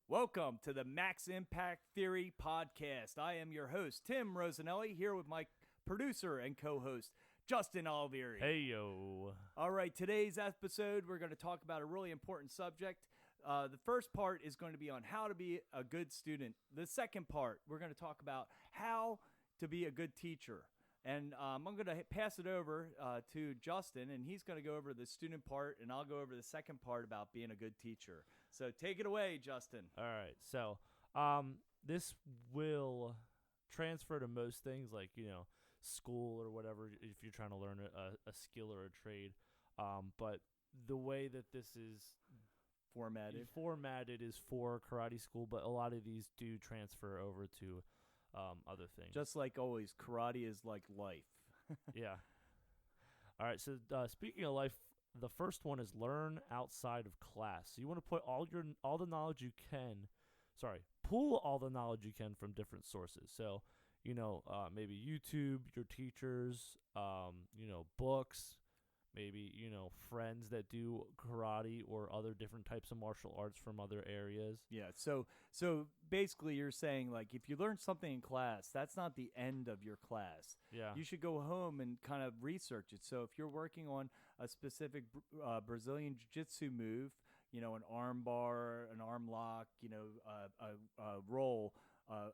Welcome to the Max Impact Theory podcast. I am your host, Tim Rosanelli, here with my producer and co-host, Justin Alvieri. Hey, yo. All right, today's episode, we're going to talk about a really important subject. The first part is going to be on how to be a good student. The second part, we're going to talk about how to be a good teacher. And I'm going to pass it over to Justin, and he's going to go over the student part, and I'll go over the second part about being a good teacher. So take it away, Justin. All right. So, this will transfer to most things like, school or whatever, if you're trying to learn a skill or a trade. But the way that this is Formatted is for karate school, but a lot of these do transfer over to other things. Just like always, karate is like life. Yeah. All right. So speaking of life, the first one is learn outside of class. So you want to put all the knowledge you can. Pull all the knowledge you can from different sources. So maybe YouTube, your teachers, books. Maybe, friends that do karate or other different types of martial arts from other areas. Yeah, so basically you're saying, like, if you learn something in class, that's not the end of your class. Yeah. You should go home and kind of research it. So if you're working on a specific Brazilian Jiu-Jitsu move, an arm bar, an arm lock, a roll,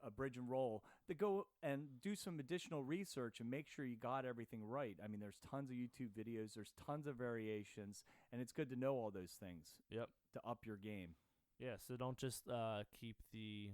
a bridge and roll, to go and do some additional research and make sure you got everything right. I mean, there's tons of YouTube videos, there's tons of variations, and it's good to know all those things. Yep. To up your game. Yeah, so don't just keep the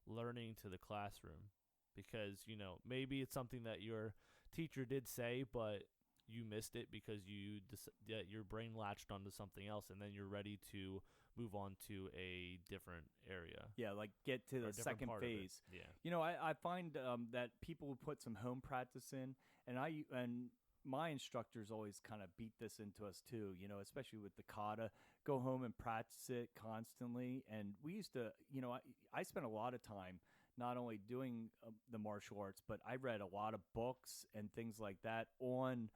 learning to the classroom because, maybe it's something that your teacher did say, but you missed it because your brain latched onto something else, and then you're ready to move on to a different area. Yeah, like get to the second phase. Yeah. I find that people who put some home practice in, and my instructors always kind of beat this into us too, especially with the kata. Go home and practice it constantly. And we used to, I spent a lot of time not only doing the martial arts, but I read a lot of books and things like that on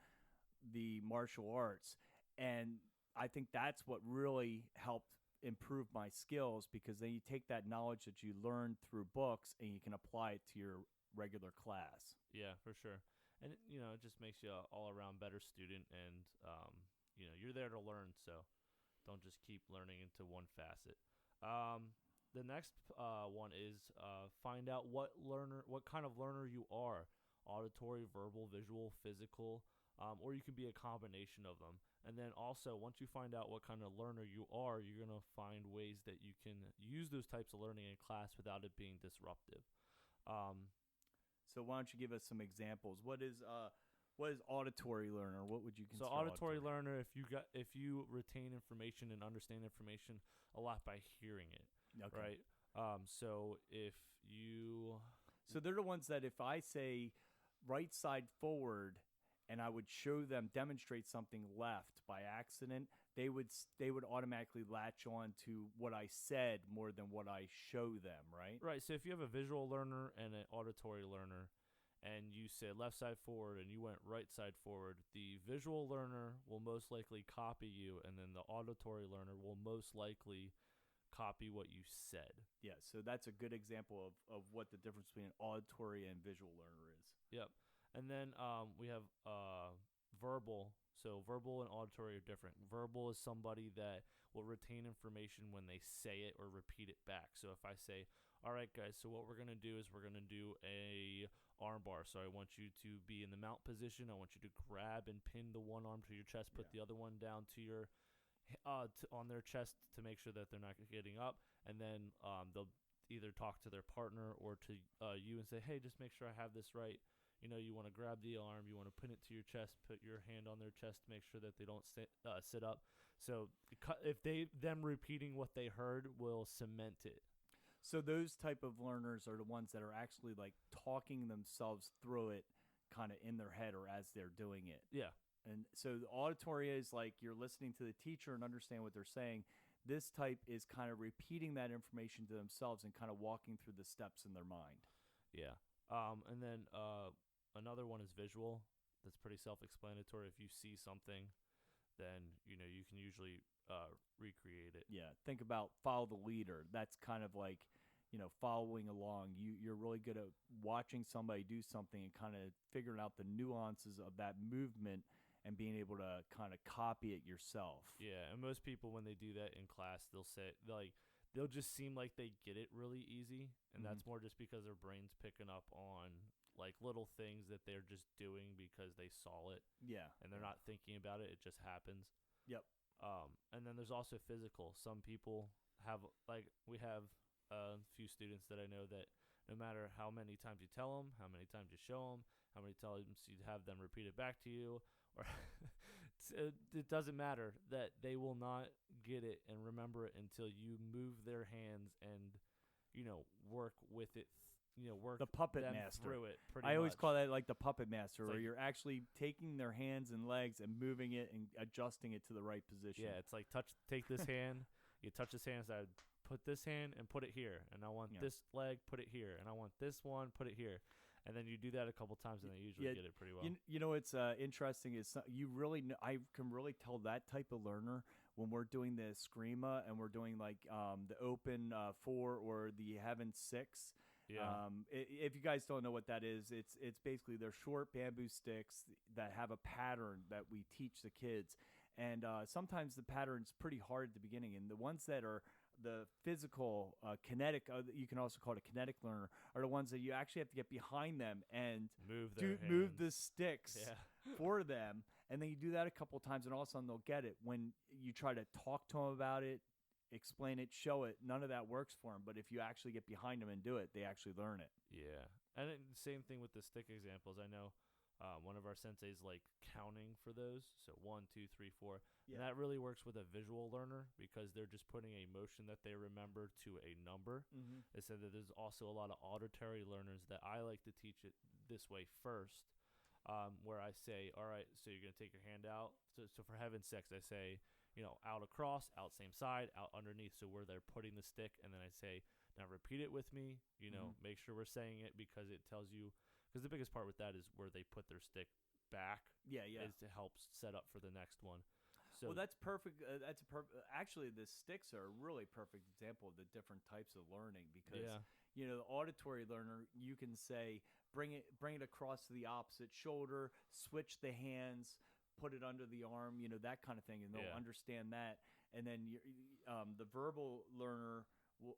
the martial arts. And I think that's what really helped improve my skills, because then you take that knowledge that you learned through books and you can apply it to your regular class. Yeah, for sure. And, it just makes you an all-around better student, and, you're there to learn, so don't just keep learning into one facet. The next one is find out what kind of learner you are: auditory, verbal, visual, physical, or you can be a combination of them. And then also, once you find out what kind of learner you are, you're going to find ways that you can use those types of learning in class without it being disruptive. So why don't you give us some examples? What is auditory learner? What would you consider? So auditory learner, if you retain information and understand information a lot by hearing it, okay. right? So they're the ones that if I say right side forward, and I would show them demonstrate something left by accident, they would automatically latch on to what I said more than what I show them, right? Right. So if you have a visual learner and an auditory learner, and you said left side forward and you went right side forward, the visual learner will most likely copy you, and then the auditory learner will most likely copy what you said. Yeah, so that's a good example of what the difference between an auditory and visual learner is. Yep. And then we have verbal. So verbal and auditory are different. Verbal is somebody that will retain information when they say it or repeat it back. So if I say, all right, guys, so what we're going to do is we're going to do a arm bar. So I want you to be in the mount position. I want you to grab and pin the one arm to your chest, put the other one down to your on their chest to make sure that they're not getting up. And then they'll either talk to their partner or to you and say, hey, just make sure I have this right. You want to grab the arm, you want to pin it to your chest, put your hand on their chest to make sure that they don't sit up. So if them repeating what they heard will cement it. So those type of learners are the ones that are actually like talking themselves through it kind of in their head or as they're doing it. Yeah. And so the auditory is like you're listening to the teacher and understand what they're saying. This type is kind of repeating that information to themselves and kind of walking through the steps in their mind. Yeah. And then another one is visual. That's pretty self-explanatory. If you see something, then you can usually recreate it. Yeah, think about follow the leader. That's kind of like, following along. You're really good at watching somebody do something and kind of figuring out the nuances of that movement and being able to kind of copy it yourself. Yeah, and most people when they do that in class, they'll just seem like they get it really easy, and that's more just because their brain's picking up on like little things that they're just doing because they saw it. Yeah, and they're not thinking about it. It just happens. Yep. And then there's also physical. Some people have, like, we have a few students that I know that no matter how many times you tell them, how many times you show them, how many times you have them repeat it back to you, or it doesn't matter, that they will not get it and remember it until you move their hands and, work with it. Work the puppet them master through it. I always much. call that like the puppet master, It's where like, you're actually taking their hands and legs and moving it and adjusting it to the right position. Yeah, it's like take this hand, you touch this hand, so I put this hand and put it here, and I want this leg, put it here, and I want this one, put it here. And then you do that a couple times, and they usually get it pretty well. What's interesting is I can really tell that type of learner when we're doing the Screama and we're doing like the Open 4 or the Heaven 6. Yeah. If you guys don't know what that is, it's basically they're short bamboo sticks that have a pattern that we teach the kids. And sometimes the pattern's pretty hard at the beginning. And the ones that are the physical, kinetic, you can also call it a kinetic learner, are the ones that you actually have to get behind them and move the sticks for them. And then you do that a couple times, and all of a sudden they'll get it. When you try to talk to them about it, explain it, show it, none of that works for them. But if you actually get behind them and do it, they actually learn it. Yeah. And same thing with the stick examples. I know one of our senseis like counting for those. So 1, 2, 3, 4. Yeah. And that really works with a visual learner because they're just putting a motion that they remember to a number. Mm-hmm. They said that there's also a lot of auditory learners that I like to teach it this way first, where I say, all right, so you're going to take your hand out. So for heaven's sakes, I say, out across, out same side, out underneath. So where they're putting the stick, and then I say, now repeat it with me. Make sure we're saying it because it tells you. Because the biggest part with that is where they put their stick back. Yeah. Is to help set up for the next one. So that's perfect. Actually, the sticks are a really perfect example of the different types of learning because the auditory learner, you can say bring it across to the opposite shoulder, switch the hands, put it under the arm, that kind of thing, and they'll understand that. And then the verbal learner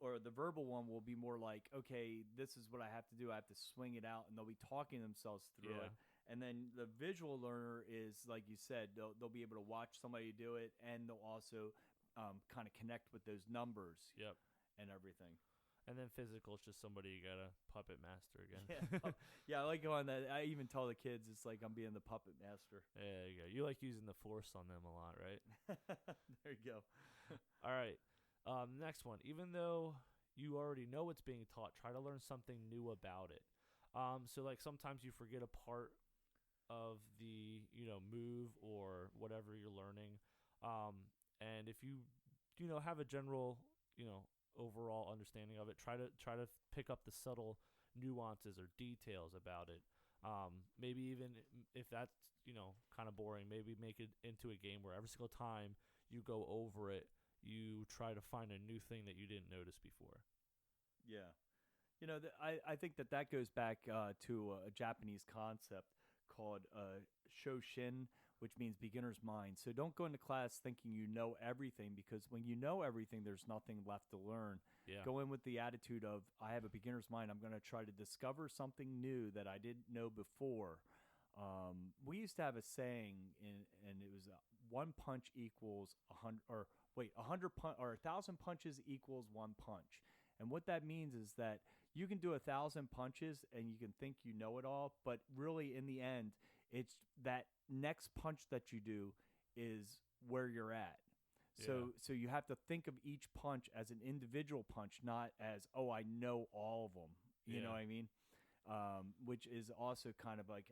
or the verbal one will be more like, okay, this is what I have to do. I have to swing it out, and they'll be talking themselves through it. And then the visual learner is, like you said, they'll be able to watch somebody do it, and they'll also kind of connect with those numbers and everything. And then physical is just somebody you got to puppet master again. Yeah, I like going that. I even tell the kids it's like I'm being the puppet master. There you go. You like using the force on them a lot, right? There you go. All right. Next one. Even though you already know what's being taught, try to learn something new about it. So like sometimes you forget a part of the move or whatever you're learning, and if you have a general overall understanding of it, try to pick up the subtle nuances or details about it. Maybe even if that's kind of boring, maybe make it into a game where every single time you go over it, you try to find a new thing that you didn't notice before. Yeah. I think that goes back to a Japanese concept called Shoshin, which means beginner's mind. So don't go into class thinking you know everything, because when you know everything, there's nothing left to learn. Yeah. Go in with the attitude of, I have a beginner's mind. I'm going to try to discover something new that I didn't know before. We used to have a saying, and it was one punch equals 100, or 1,000 punches equals one punch. And what that means is that you can do 1,000 punches and you can think you know it all, but really in the end, it's that next punch that you do is where you're at. So you have to think of each punch as an individual punch, not as, oh, I know all of them. You know what I mean? Which is also kind of like,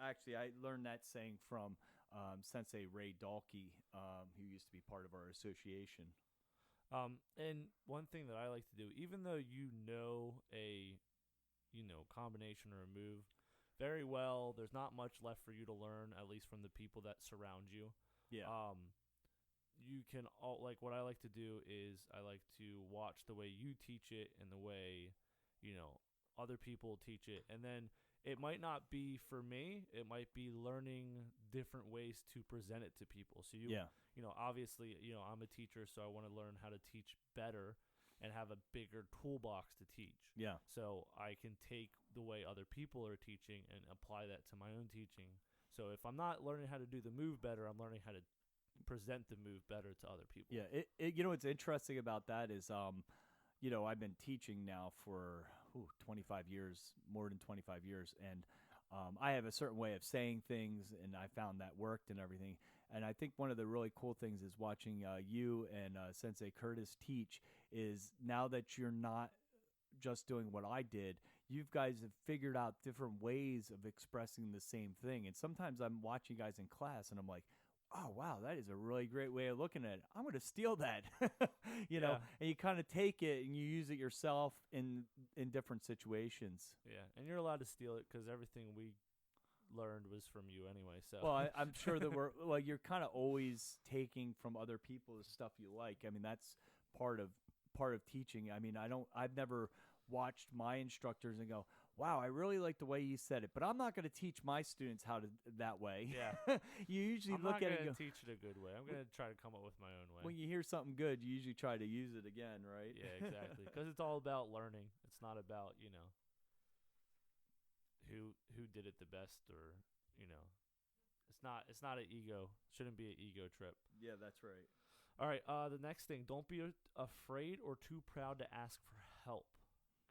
actually, I learned that saying from Sensei Ray Dalkey, who used to be part of our association. And one thing that I like to do, even though you know a combination or a move very well, there's not much left for you to learn, at least from the people that surround you. Yeah. You can all like what I like to do is I like to watch the way you teach it and the way, other people teach it. And then it might not be for me, it might be learning different ways to present it to people. So Yeah. obviously, I'm a teacher, so I want to learn how to teach better and have a bigger toolbox to teach. Yeah. So I can take the way other people are teaching and apply that to my own teaching. So if I'm not learning how to do the move better, I'm learning how to present the move better to other people. Yeah. What's interesting about that is, I've been teaching now for 25 years, more than 25 years, and I have a certain way of saying things, and I found that worked and everything. And I think one of the really cool things is watching you and Sensei Curtis teach is now that you're not just doing what I did, you guys have figured out different ways of expressing the same thing. And sometimes I'm watching you guys in class, and I'm like, oh, wow, that is a really great way of looking at it. I'm going to steal that, and you kind of take it and you use it yourself in different situations. Yeah, and you're allowed to steal it because everything we learned was from you anyway. So well, I'm sure that you're kind of always taking from other people's stuff you like. I mean, that's part of teaching. I mean, I've never watched my instructors and go, wow, I really like the way you said it, but I'm not going to teach my students how to that way. Yeah. You usually look at it and go, teach it a good way. I'm going to try to come up with my own way. When you hear something good, you usually try to use it again, right? Yeah, exactly. Because it's all about learning. It's not about, who did it the best or, it's not an ego. Shouldn't be an ego trip. Yeah, that's right. All right, the next thing, don't be afraid or too proud to ask for help.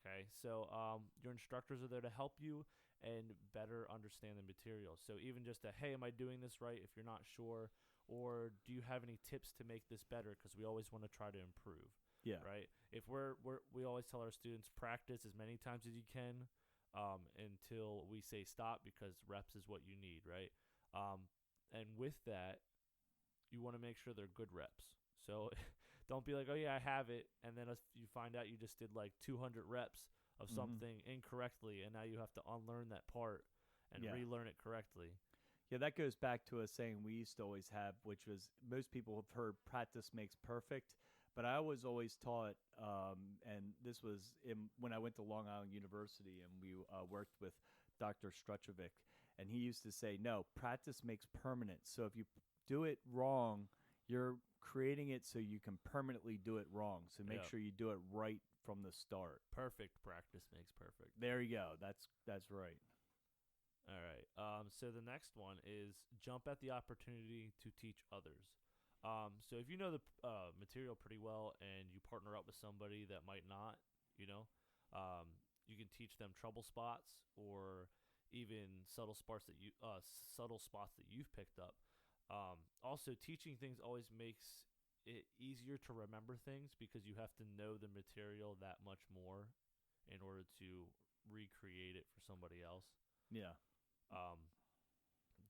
Okay, so your instructors are there to help you and better understand the material. So even just hey, am I doing this right if you're not sure? Or do you have any tips to make this better? Because we always want to try to improve. Yeah. Right? If we always tell our students, practice as many times as you can until we say stop, because reps is what you need, right? And with that, you want to make sure they're good reps. So don't be like, oh, yeah, I have it. And then you find out you just did like 200 reps of something incorrectly, and now you have to unlearn that part and relearn it correctly. Yeah, that goes back to a saying we used to always have, which was most people have heard practice makes perfect. But I was always taught, and this was when I went to Long Island University and we worked with Dr. Struchovic, and he used to say, no, practice makes permanent. So if you do it wrong, you're creating it so you can permanently do it wrong. So make sure you do it right from the start. Perfect practice makes perfect. There you go. That's right. All right. So the next one is jump at the opportunity to teach others. So if you know the material pretty well and you partner up with somebody that might not, you can teach them trouble spots or even subtle spots that you've picked up. Also, teaching things always makes it easier to remember things because you have to know the material that much more in order to recreate it for somebody else. Yeah.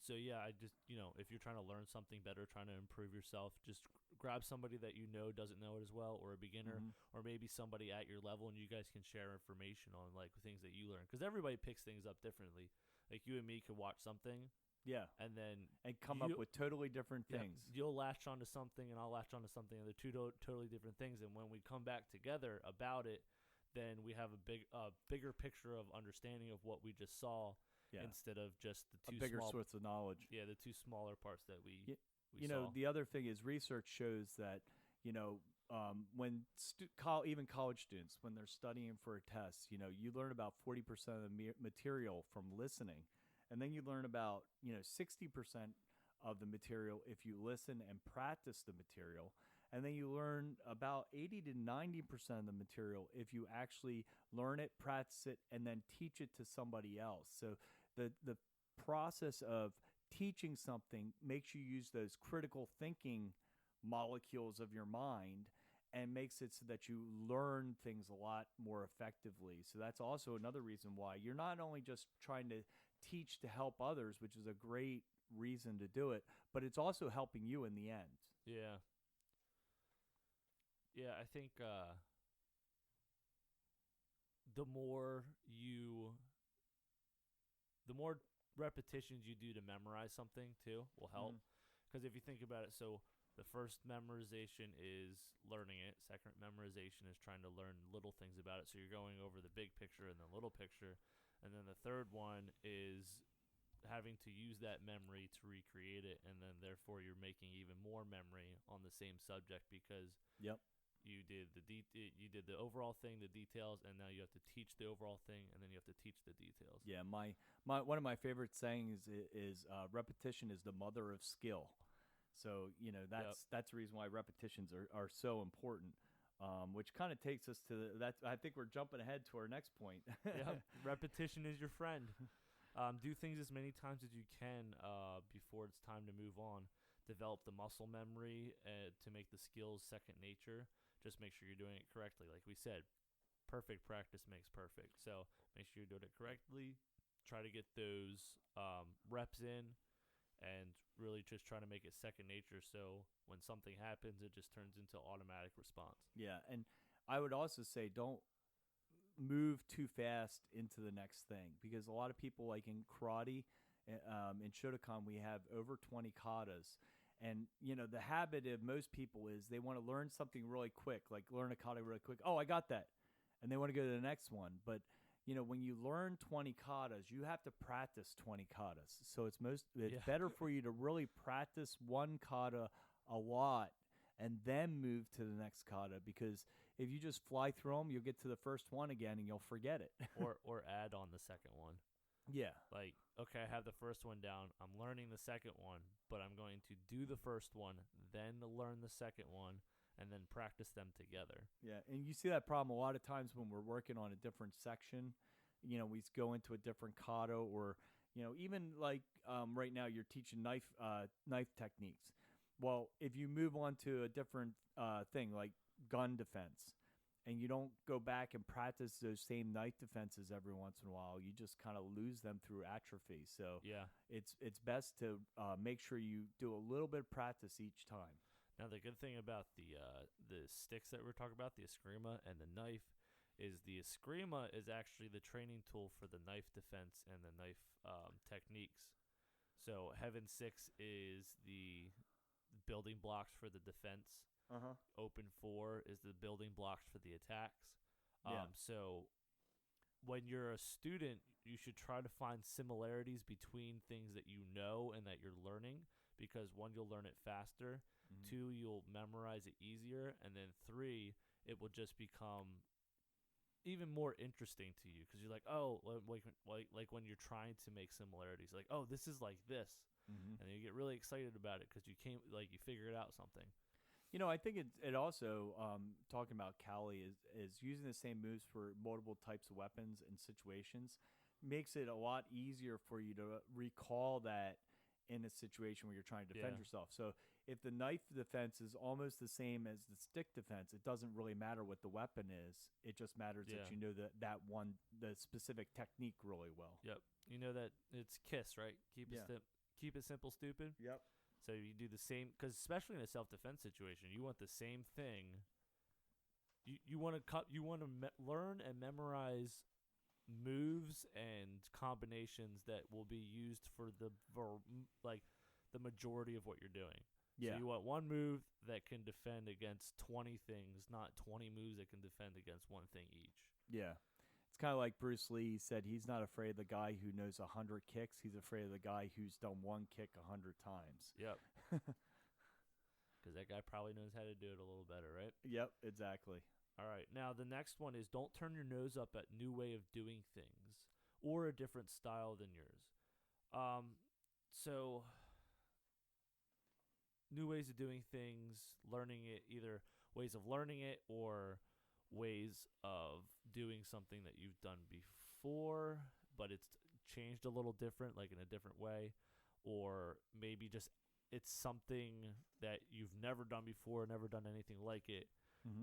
So yeah, I just, if you're trying to learn something better, trying to improve yourself, just grab somebody that doesn't know it as well, or a beginner, or maybe somebody at your level, and you guys can share information on like things that you learn, because everybody picks things up differently. Like you and me could watch something, and come up with totally different things. You'll latch onto something, and I'll latch onto something, and they're two totally different things. And when we come back together about it, then we have a bigger picture of understanding of what we just saw. Yeah. Instead of just the two bigger source of knowledge. Yeah, the two smaller parts that we saw. The other thing is research shows that, when even college students, when they're studying for a test, you learn about 40% of the material from listening. And then you learn about, 60% of the material if you listen and practice the material. And then you learn about 80 to 90% of the material if you actually learn it, practice it, and then teach it to somebody else. So the process of teaching something makes you use those critical thinking molecules of your mind and makes it so that you learn things a lot more effectively. So that's also another reason why you're not only just trying to teach to help others, which is a great reason to do it, but it's also helping you in the end. Yeah. Yeah, I think the more repetitions you do to memorize something too will help. Because if you think about it, so the first memorization is learning it. Second memorization is trying to learn little things about it. So you're going over the big picture and the little picture. And then the third one is having to use that memory to recreate it. And then therefore you're making even more memory on the same subject because Yep. you did you did the overall thing, the details, and now you have to teach the overall thing, and then you have to teach the details. Yeah, my one of my favorite sayings is repetition is the mother of skill. So that's the reason why repetitions are so important. Which kind of takes us to that. I think we're jumping ahead to our next point. Yep. Repetition is your friend. Do things as many times as you can before it's time to move on. Develop the muscle memory to make the skills second nature. Just make sure you're doing it correctly. Like we said, perfect practice makes perfect. So make sure you're doing it correctly. Try to get those reps in and really just try to make it second nature. So when something happens, it just turns into automatic response. Yeah, and I would also say don't move too fast into the next thing because a lot of people, like in karate, in Shotokan, we have over 20 katas. And, the habit of most people is they want to learn something really quick, like learn a kata really quick. Oh, I got that. And they want to go to the next one. But, when you learn 20 katas, you have to practice 20 katas. So it's better for you to really practice one kata a lot and then move to the next kata because if you just fly through them, you'll get to the first one again and you'll forget it. or add on the second one. Yeah. Like, okay, I have the first one down. I'm learning the second one, but I'm going to do the first one, then learn the second one, and then practice them together. Yeah, and you see that problem a lot of times when we're working on a different section. We go into a different kata or, even like right now you're teaching knife techniques. Well, if you move on to a different thing like gun defense, and you don't go back and practice those same knife defenses every once in a while, you just kind of lose them through atrophy. So yeah, it's best to make sure you do a little bit of practice each time. Now the good thing about the sticks that we're talking about, the Eskrima and the knife, is the Eskrima is actually the training tool for the knife defense and the knife techniques. So Heaven 6 is the building blocks for the defense. Open 4 is the building blocks for the attacks. So when you're a student, you should try to find similarities between things that you know and that you're learning because 1, you'll learn it faster, 2, you'll memorize it easier, and then 3, it will just become even more interesting to you because you're like, oh, like when you're trying to make similarities, like, oh, this is like this, and you get really excited about it because you figured out something. I think it also, talking about Kali, is using the same moves for multiple types of weapons and situations makes it a lot easier for you to recall that in a situation where you're trying to defend yourself. So if the knife defense is almost the same as the stick defense, it doesn't really matter what the weapon is. It just matters that you know the specific technique really well. Yep. You know that it's KISS, right? Keep it simple, stupid. Yep. So you do the same, because especially in a self-defense situation, you want the same thing. You want to learn and memorize moves and combinations that will be used for the majority of what you're doing. Yeah. So you want one move that can defend against 20 things, not 20 moves that can defend against one thing each. Yeah. It's kind of like Bruce Lee said he's not afraid of the guy who knows 100 kicks. He's afraid of the guy who's done one kick 100 times. Yep. Because that guy probably knows how to do it a little better, right? Yep, exactly. All right. Now, the next one is don't turn your nose up at new way of doing things or a different style than yours. So new ways of doing things, learning it, either ways of learning it or ways of doing something that you've done before, but it's changed a little different, like in a different way, or maybe just it's something that you've never done before, never done anything like it,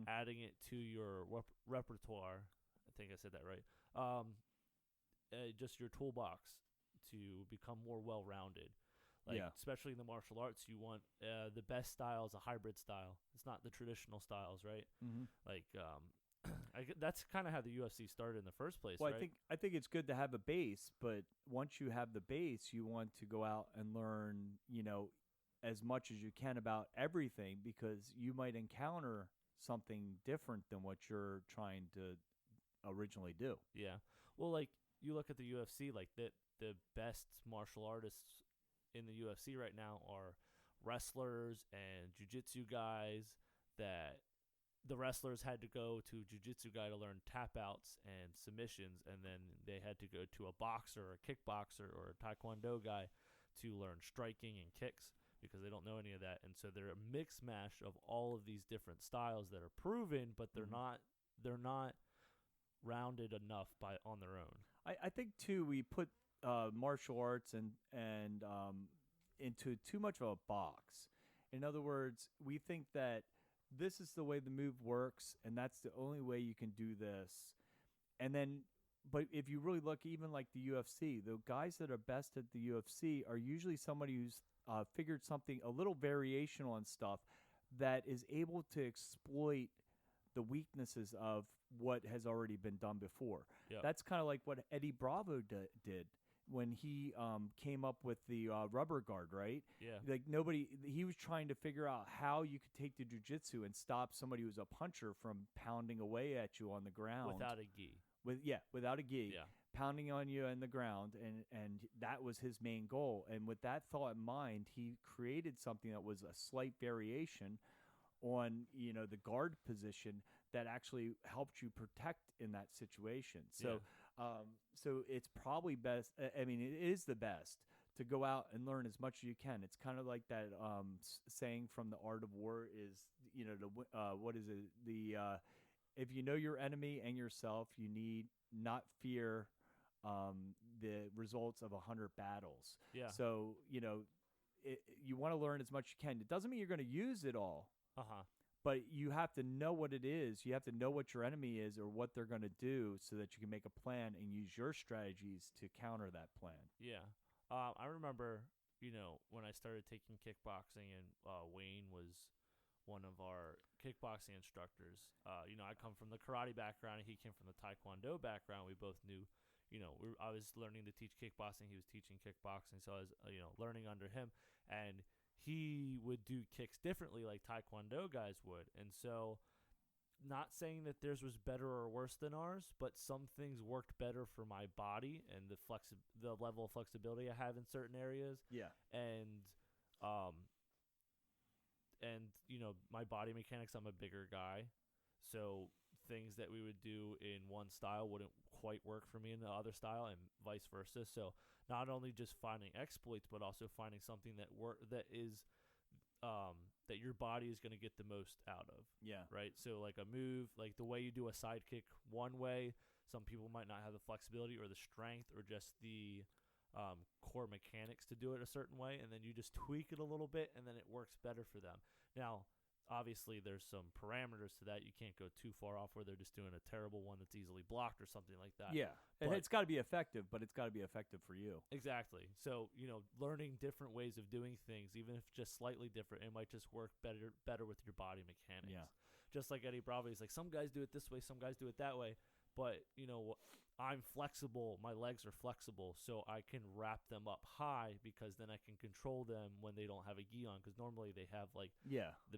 adding it to your repertoire. I think I said that right. Just your toolbox to become more well-rounded. Especially in the martial arts, you want the best style is a hybrid style. It's not the traditional styles, right? That's kind of how the UFC started in the first place, well, right? I think it's good to have a base, but once you have the base, you want to go out and learn, as much as you can about everything, because you might encounter something different than what you're trying to originally do. Yeah. Well, like you look at the UFC, like the best martial artists in the UFC right now are wrestlers and jiu-jitsu guys. That the wrestlers had to go to a jiu-jitsu guy to learn tap outs and submissions, and then they had to go to a boxer or a kickboxer or a taekwondo guy to learn striking and kicks, because they don't know any of that. And so they're a mix mash of all of these different styles that are proven, but they're not rounded enough by on their own. I think too, we put martial arts and into too much of a box. In other words, we think that this is the way the move works, and that's the only way you can do this. And then, but if you really look, even like the UFC, the guys that are best at the UFC are usually somebody who's figured something, a little variation on stuff that is able to exploit the weaknesses of what has already been done before. Yep. That's kind of like what Eddie Bravo did when he came up with the rubber guard, right? Yeah. Like he was trying to figure out how you could take the jiu-jitsu and stop somebody who's a puncher from pounding away at you on the ground. Without a gi. Without a gi. Yeah. Pounding on you in the ground, and that was his main goal. And with that thought in mind, he created something that was a slight variation on, the guard position that actually helped you protect in that situation. So so it's probably best, I mean, it is the best to go out and learn as much as you can. It's kind of like that saying from The Art of War is, what is it? If you know your enemy and yourself, you need not fear the results of 100 battles. Yeah. So, you want to learn as much as you can. It doesn't mean you're going to use it all. Uh-huh. But you have to know what it is. You have to know what your enemy is or what they're going to do, so that you can make a plan and use your strategies to counter that plan. Yeah. I remember, when I started taking kickboxing, and Wayne was one of our kickboxing instructors. I come from the karate background, and he came from the taekwondo background. We both knew, I was learning to teach kickboxing. He was teaching kickboxing, so I was, learning under him. And he would do kicks differently like taekwondo guys would. And so, not saying that theirs was better or worse than ours, but some things worked better for my body and the level of flexibility I have in certain areas. Yeah. And my body mechanics, I'm a bigger guy. So things that we would do in one style wouldn't quite work for me in the other style, and vice versa. So not only just finding exploits, but also finding something that that your body is going to get the most out of. Yeah. Right. So like a move, like the way you do a side kick one way, some people might not have the flexibility or the strength or just the core mechanics to do it a certain way, and then you just tweak it a little bit, and then it works better for them. Now, obviously, there's some parameters to that. You can't go too far off where they're just doing a terrible one that's easily blocked or something like that. Yeah, and it's got to be effective, but it's got to be effective for you. Exactly. So, learning different ways of doing things, even if just slightly different, it might just work better with your body mechanics. Yeah. Just like Eddie Bravo, he's like, some guys do it this way, some guys do it that way. But, I'm flexible. My legs are flexible, so I can wrap them up high, because then I can control them when they don't have a gi on. Because normally they have the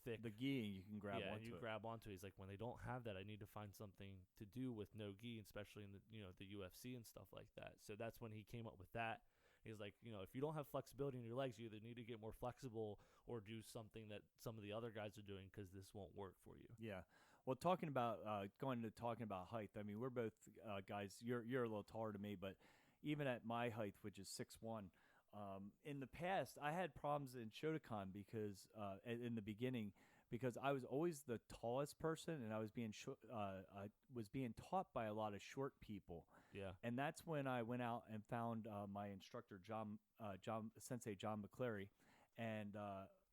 thick gi, and you can grab onto and you it. grab onto it. He's like, when they don't have that, I need to find something to do with no gi, especially in the UFC and stuff like that. So that's when he came up with that. He's like, if you don't have flexibility in your legs, you either need to get more flexible or do something that some of the other guys are doing, because this won't work for you. Yeah. Well, talking about height, I mean, we're both guys. You're a little taller than me, but even at my height, which is 6'1", in the past, I had problems in Shotokan because in the beginning, because I was always the tallest person, and I was being taught by a lot of short people. Yeah. And that's when I went out and found my instructor, Sensei John McCleary, and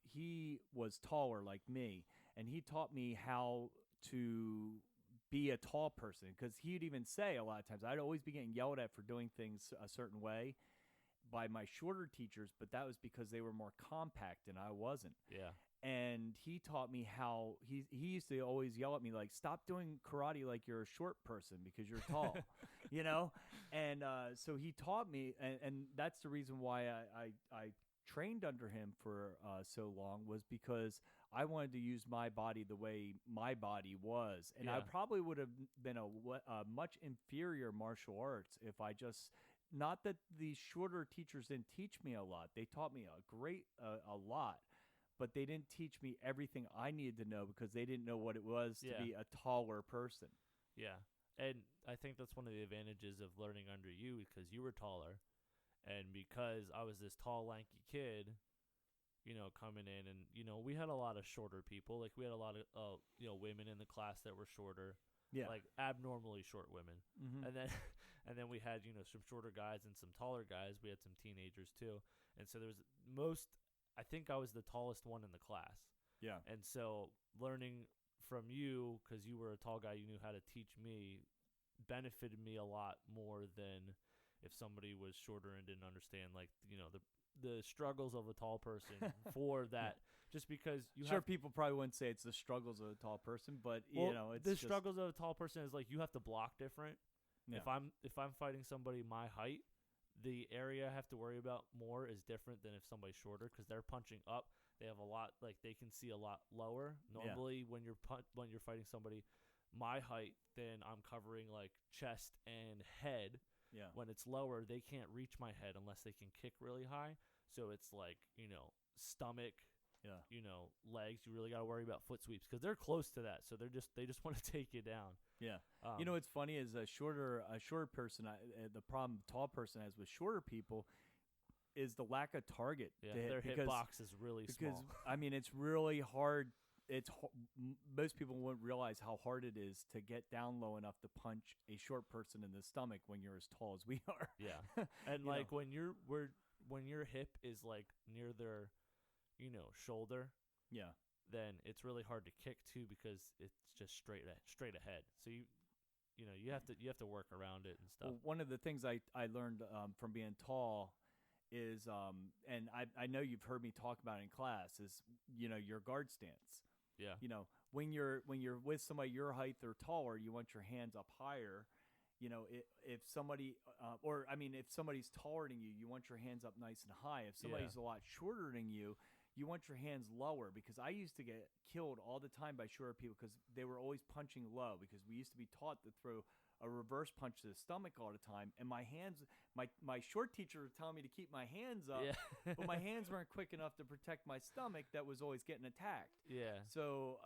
he was taller like me, and he taught me how to be a tall person, because he'd even say a lot of times I'd always be getting yelled at for doing things a certain way by my shorter teachers, but that was because they were more compact and I wasn't. Yeah. And he taught me how he used to always yell at me like, stop doing karate like you're a short person because you're tall, And so he taught me, and that's the reason why I trained under him for so long was because I wanted to use my body the way my body was, and I Yeah. probably would have been a much inferior martial arts if I just. Not that these shorter teachers didn't teach me a lot; they taught me a lot, but they didn't teach me everything I needed to know because they didn't know what it was to Yeah. be a taller person. Yeah. And I think that's one of the advantages of learning under you because you were taller. And because I was this tall, lanky kid, coming in, and, we had a lot of shorter people. Like, we had a lot of, women in the class that were shorter, Yeah, like abnormally short women. hmm And then, and then we had, some shorter guys and some taller guys. We had some teenagers too. And so there was I think I was the tallest one in the class. yeah, And so learning from you, because you were a tall guy, you knew how to teach me, benefited me a lot more than if somebody was shorter and didn't understand, like, the struggles of a tall person for that. Just because you sure. have People probably wouldn't say it's the struggles of a tall person, but it's the just, struggles of a tall person is like you have to block different. Yeah. If I'm fighting somebody my height, the area I have to worry about more is different than if somebody's shorter because they're punching up. They have a lot, like they can see a lot lower. Normally, when you're fighting somebody my height, then I'm covering like chest and head. Yeah. When it's lower, they can't reach my head unless they can kick really high. So it's like, stomach, Yeah. legs. You really got to worry about foot sweeps because they're close to that. So they just want to take you down. Yeah. What's funny is a shorter person. The problem a tall person has with shorter people is the lack of target. Yeah, to hit their because, hitbox is really because small. I mean it's really hard. Most people wouldn't realize how hard it is to get down low enough to punch a short person in the stomach when you're as tall as we are. Yeah, and You like know. when your hip is like near their, shoulder, Yeah. then it's really hard to kick too because it's just straight ahead. So you have to work around it and stuff. Well, one of the things I learned from being tall is, and I know you've heard me talk about it in class, is your guard stance. Yeah, When you're with somebody your height or taller, you want your hands up higher. If somebody, or I mean, if somebody's taller than you want your hands up nice and high. If somebody's a lot shorter than you want your hands lower, because I used to get killed all the time by shorter people because they were always punching low because we used to be taught to throw a reverse punch to the stomach all the time. And my hands, my short teacher was telling me to keep my hands up, yeah, but my hands weren't quick enough to protect my stomach that was always getting attacked. yeah, So,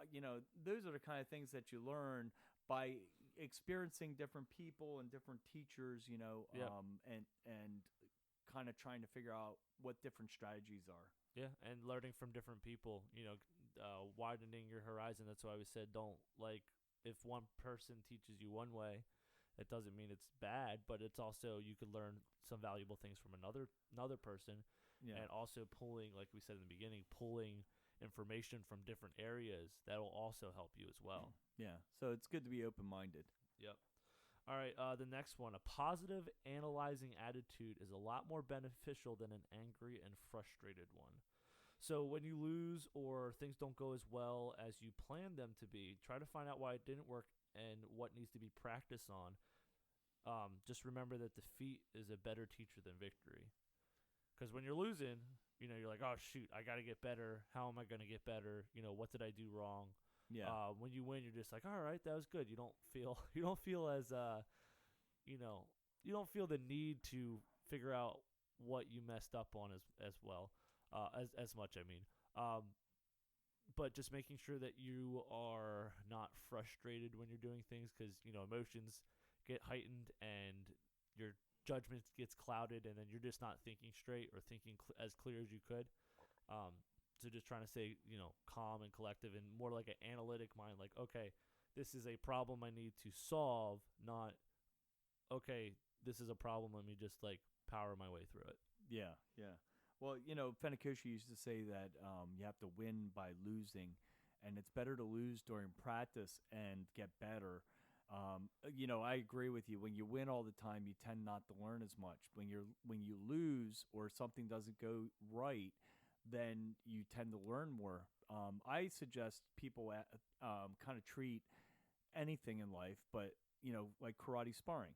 those are the kind of things that you learn by experiencing different people and different teachers, Yep. and kind of trying to figure out what different strategies are. yeah, and learning from different people. Widening your horizon. That's why we said don't like if one person teaches you one way. It doesn't mean it's bad, but it's also you could learn some valuable things from another person. Yeah. And also pulling, like we said in the beginning, pulling information from different areas that will also help you as well. Yeah. So it's good to be open-minded. Yep. All right, the next one. A positive analyzing attitude is a lot more beneficial than an angry and frustrated one. So when you lose or things don't go as well as you planned them to be, try to find out why it didn't work and what needs to be practiced on. Just remember that defeat is a better teacher than victory. Because when you're losing, you're like, oh, shoot, I got to get better. How am I going to get better? What did I do wrong? Yeah. When you win, you're just like, all right, that was good. You don't feel as you don't feel the need to figure out what you messed up on as well, as much. I mean, but just making sure that you are not frustrated when you're doing things because emotions get heightened and your judgment gets clouded, and then you're just not thinking straight or thinking as clear as you could. So just trying to stay, calm and collective and more like an analytic mind. Like, okay, this is a problem I need to solve, not, okay, this is a problem. Let me just like power my way through it. Yeah. Yeah. Well, Fenikoshi used to say that you have to win by losing, and it's better to lose during practice and get better. I agree with you. When you win all the time, you tend not to learn as much. When you lose or something doesn't go right, then you tend to learn more. I suggest people kind of treat anything in life, but like karate sparring.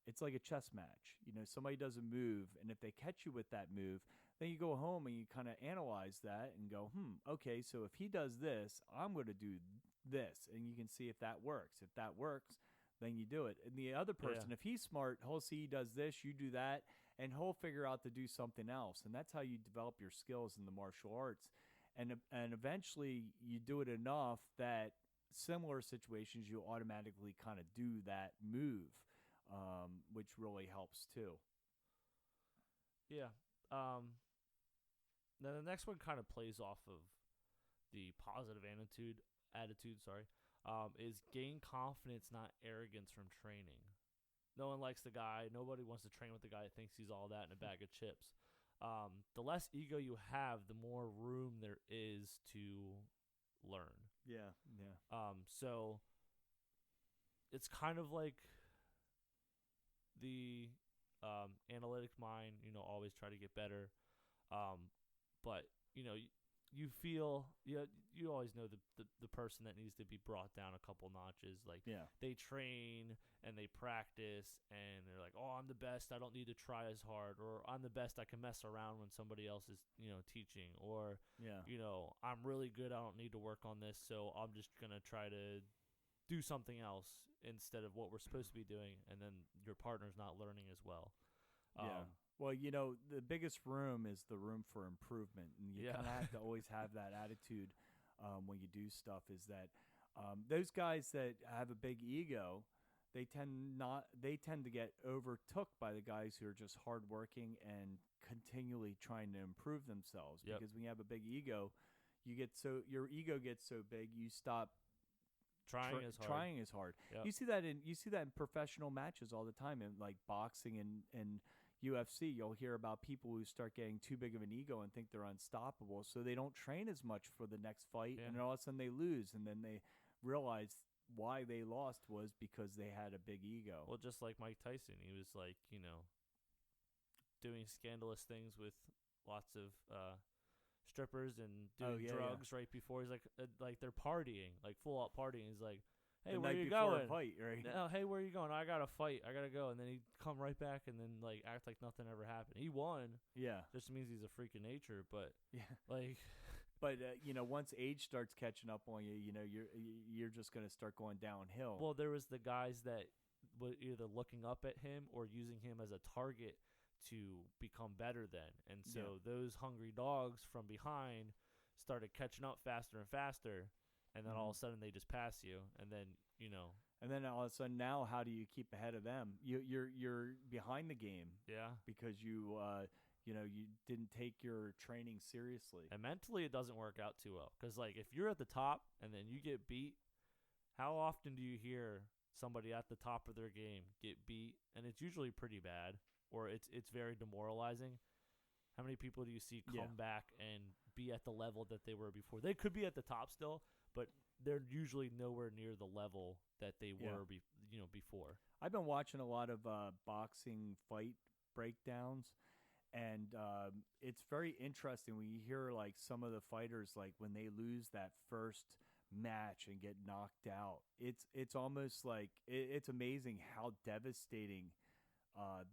It's like a chess match. Somebody does a move, and if they catch you with that move, then you go home and you kind of analyze that and go, okay, so if he does this, I'm going to do this, and you can see if that works. If that works, then you do it. And the other person, if he's smart, he'll see he does this, you do that, and he'll figure out to do something else. And that's how you develop your skills in the martial arts. And eventually you do it enough that similar situations you automatically kind of do that move, which really helps too. Yeah. Then the next one kind of plays off of the positive attitude. Is gain confidence, not arrogance, from training. No one likes the guy. Nobody wants to train with the guy that thinks he's all that in a bag of chips. The less ego you have, the more room there is to learn. Yeah. So it's kind of like the analytic mind, always try to get better. But, you feel, you always know the person that needs to be brought down a couple notches. Like, they train and they practice and they're like, oh, I'm the best, I don't need to try as hard, or I'm the best, I can mess around when somebody else is, teaching, or, I'm really good, I don't need to work on this, so I'm just going to try to do something else instead of what we're supposed to be doing, and then your partner's not learning as well. Well, the biggest room is the room for improvement, and you kind of have to always have that attitude when you do stuff. Is that those guys that have a big ego, they tend to get overtook by the guys who are just hardworking and continually trying to improve themselves. Yep. Because when you have a big ego, your ego gets so big you stop trying as hard. Yep. You see that in professional matches all the time, in like boxing and UFC. You'll hear about people who start getting too big of an ego and think they're unstoppable, so they don't train as much for the next fight, and all of a sudden they lose, and then they realize why they lost was because they had a big ego. Well, just like Mike Tyson, he was like, doing scandalous things with lots of strippers and doing drugs right before. He's like they're partying, like full out partying. He's like, hey, where you going? Fight, right? No, hey, where you going? I got to fight. I got to go. And then he'd come right back and then like act like nothing ever happened. He won. Yeah. Just means he's a freak of nature, but like but once age starts catching up on you, you're just going to start going downhill. Well, there was the guys that were either looking up at him or using him as a target to become better then. And so those hungry dogs from behind started catching up faster and faster. And then all of a sudden they just pass you, and then and then all of a sudden now, how do you keep ahead of them? You're behind the game, because you didn't take your training seriously, and mentally it doesn't work out too well. Because like if you're at the top and then you get beat, how often do you hear somebody at the top of their game get beat? And it's usually pretty bad, or it's very demoralizing. How many people do you see come back and be at the level that they were before? They could be at the top still, but they're usually nowhere near the level that they were before. I've been watching a lot of boxing fight breakdowns, and it's very interesting when you hear like some of the fighters, like when they lose that first match and get knocked out. It's almost like it's amazing how devastating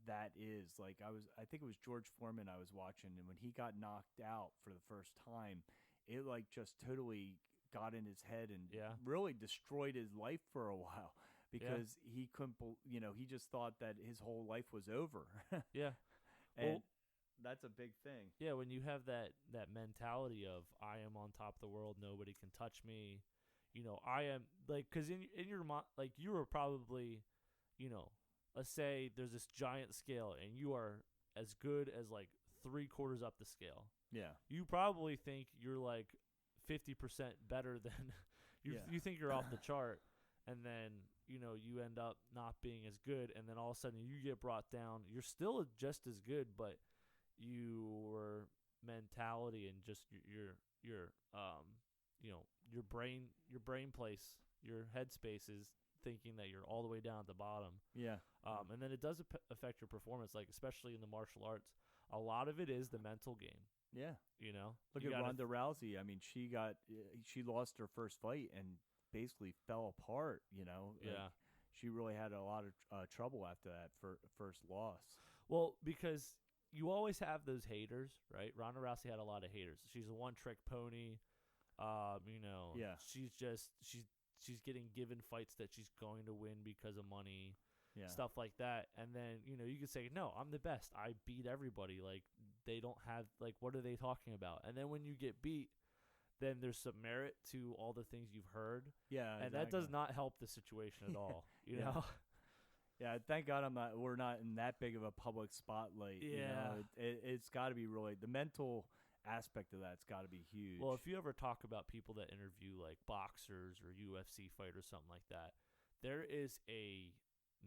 that is. Like I think it was George Foreman I was watching, and when he got knocked out for the first time, it like just totally got in his head and really destroyed his life for a while, because he couldn't, he just thought that his whole life was over. And that's a big thing. Yeah, when you have that mentality of I am on top of the world, nobody can touch me. I am like, because in your mind, like you were probably, let's say there's this giant scale and you are as good as like 3/4 up the scale. Yeah. You probably think you're like 50% better than you think you're off the chart, and then you end up not being as good, and then all of a sudden you get brought down. You're still just as good, but your mentality and just your brain place, your headspace is thinking that you're all the way down at the bottom. And then it does affect your performance, like especially in the martial arts. A lot of it is the mental game. Look at Ronda Rousey. I mean, she lost her first fight and basically fell apart. She really had a lot of trouble after that first loss. Well, because you always have those haters, right? Ronda Rousey had a lot of haters. She's a one-trick pony. Yeah. She's getting given fights that she's going to win because of money, Yeah. stuff like that. And then, you could say, no, I'm the best. I beat everybody. Like, they don't have, like, what are they talking about? And then when you get beat, then there's some merit to all the things you've heard. Yeah. And that does not help the situation at all, you Yeah. know? Yeah, thank God we're not in that big of a public spotlight. Yeah. You know? It's got to be really, the mental aspect of that's got to be huge. Well, if you ever talk about people that interview like boxers or UFC fighters, something like that, there is a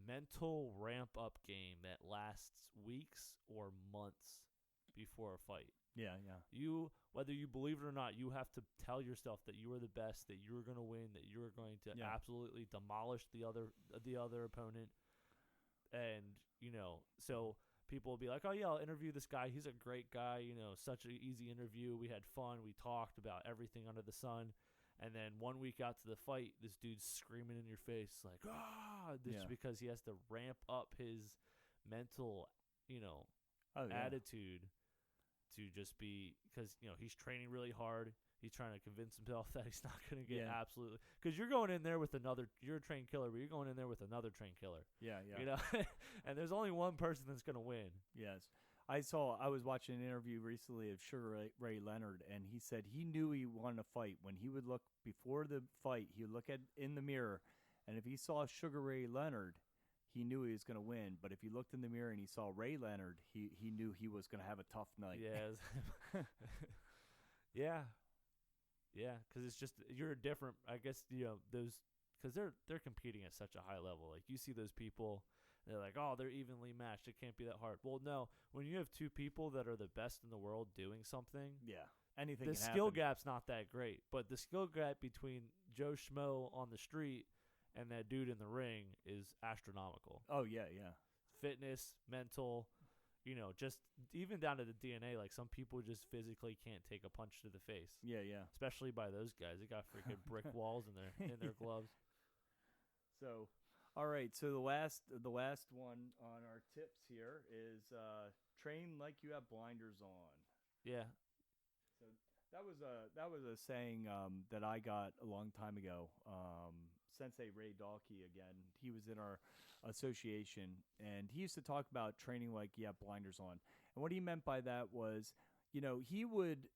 mental ramp up game that lasts weeks or months before a fight. yeah, yeah. Whether you believe it or not, you have to tell yourself that you are the best, that you are going to win, that you are going to Yeah. absolutely demolish the other opponent. And, so people will be like, oh, yeah, I'll interview this guy. He's a great guy, such an easy interview. We had fun. We talked about everything under the sun. And then 1 week out to the fight, this dude's screaming in your face like, this is Yeah. because he has to ramp up his mental, Oh, yeah. attitude to just be, because, he's training really hard. He's trying to convince himself that he's not going to get Yeah. absolutely, because you're going in there with you're a trained killer, but you're going in there with another trained killer, Yeah, yeah. and there's only one person that's going to win. Yes. I was watching an interview recently of Sugar Ray Leonard, and he said he knew he won a fight. When he would look before the fight, he would look in the mirror, and if he saw Sugar Ray Leonard, he knew he was going to win. But if he looked in the mirror and he saw Ray Leonard, he knew he was going to have a tough night. Yes. Yeah, because it's just, you're different. I guess, those, because they're competing at such a high level. Like, you see those people, they're like, oh, they're evenly matched. It can't be that hard. Well, no, when you have two people that are the best in the world doing something, Yeah. Anything the can skill happen. gap's not that great. But the skill gap between Joe Schmo on the street and that dude in the ring is astronomical. Oh, yeah, yeah. Fitness, mental, just even down to the DNA. Like, some people just physically can't take a punch to the face. Yeah, yeah. Especially by those guys. They got freaking brick walls in their gloves. So, all right. So the last one on our tips here is train like you have blinders on. Yeah. So that was a saying that I got a long time ago. Sensei Ray Dalkey again. He was in our association, and he used to talk about training like you have blinders on. And what he meant by that was, he would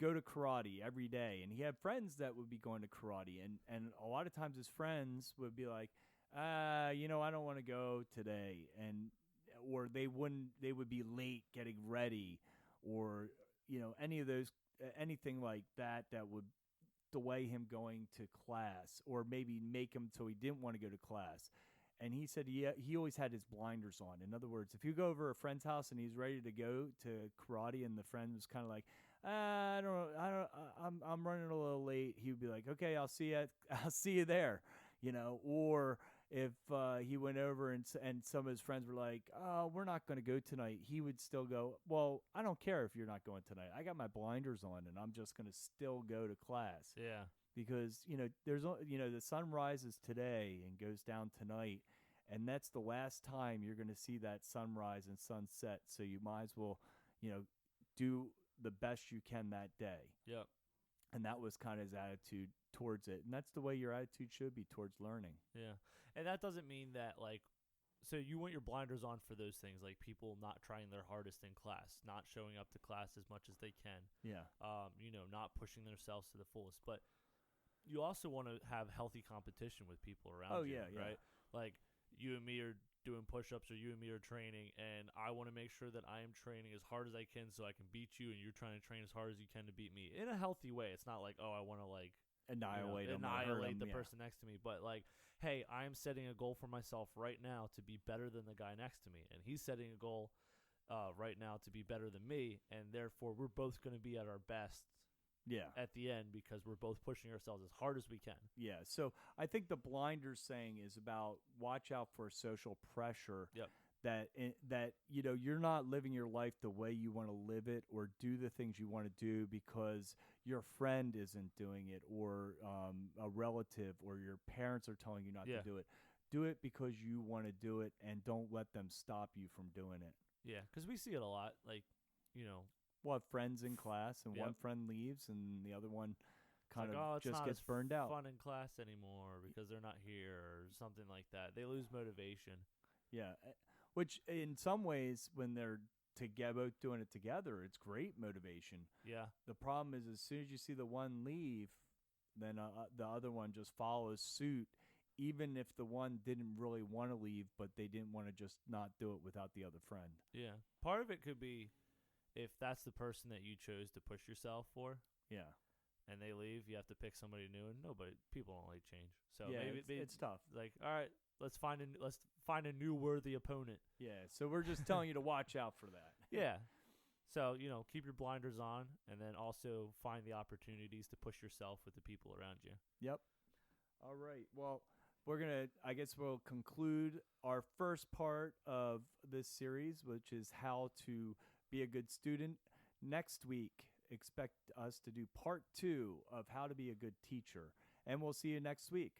go to karate every day, and he had friends that would be going to karate, and a lot of times his friends would be like, I don't want to go today, or they would be late getting ready, or any of those, anything like that would delay him going to class, or maybe make him so he didn't want to go to class. And he said he always had his blinders on. In other words, if you go over a friend's house and he's ready to go to karate, and the friend was kind of like, I'm running a little late, he would be like, okay, I'll see you there, Or if he went over and some of his friends were like, oh, we're not going to go tonight, he would still go, well, I don't care if you're not going tonight. I got my blinders on, and I'm just going to still go to class. Yeah. Because, there's, the sun rises today and goes down tonight, and that's the last time you're going to see that sunrise and sunset. So you might as well, do the best you can that day. Yep. And that was kind of his attitude towards it. And that's the way your attitude should be towards learning. Yeah. And that doesn't mean that, like, so you want your blinders on for those things, like people not trying their hardest in class, not showing up to class as much as they can. Yeah. Not pushing themselves to the fullest. But you also want to have healthy competition with people around you, yeah, yeah. right? Like, you and me are doing push-ups, or you and me are training, and I want to make sure that I am training as hard as I can so I can beat you, and you're trying to train as hard as you can to beat me in a healthy way. It's not like, oh, I want to, like, annihilate him, or hurt him, the person next to me, but like, hey, I am setting a goal for myself right now to be better than the guy next to me, and he's setting a goal right now to be better than me, and therefore we're both going to be at our best. Yeah. At the end, because we're both pushing ourselves as hard as we can. Yeah. So I think the blinders saying is about watch out for social pressure. Yep. That you're not living your life the way you want to live it, or do the things you want to do because your friend isn't doing it, or a relative or your parents are telling you not Yeah. to do it. do it because you want to do it, and don't let them stop you from doing it. Yeah, because we see it a lot. Like, you know, We'll have friends in class, and Yep. one friend leaves, and the other one it's kind like, of oh, it's just not gets as burned out. fun in class anymore because they're not here or something like that. They lose motivation. Yeah, which in some ways, when they're together, both doing it together, it's great motivation. Yeah, The problem is, as soon as you see the one leave, then the other one just follows suit, even if the one didn't really want to leave, but they didn't want to just not do it without the other friend. yeah. Part of it could be if that's the person that you chose to push yourself for, Yeah, and they leave, you have to pick somebody new, and people don't like change. So yeah, maybe it's tough. like, all right, let's find a new worthy opponent. Yeah, so we're just telling you to watch out for that. Yeah. So, keep your blinders on, and then also find the opportunities to push yourself with the people around you. Yep. All right. Well, I guess we'll conclude our first part of this series, which is how to be a good student. Next week, expect us to do part 2 of how to be a good teacher. And we'll see you next week.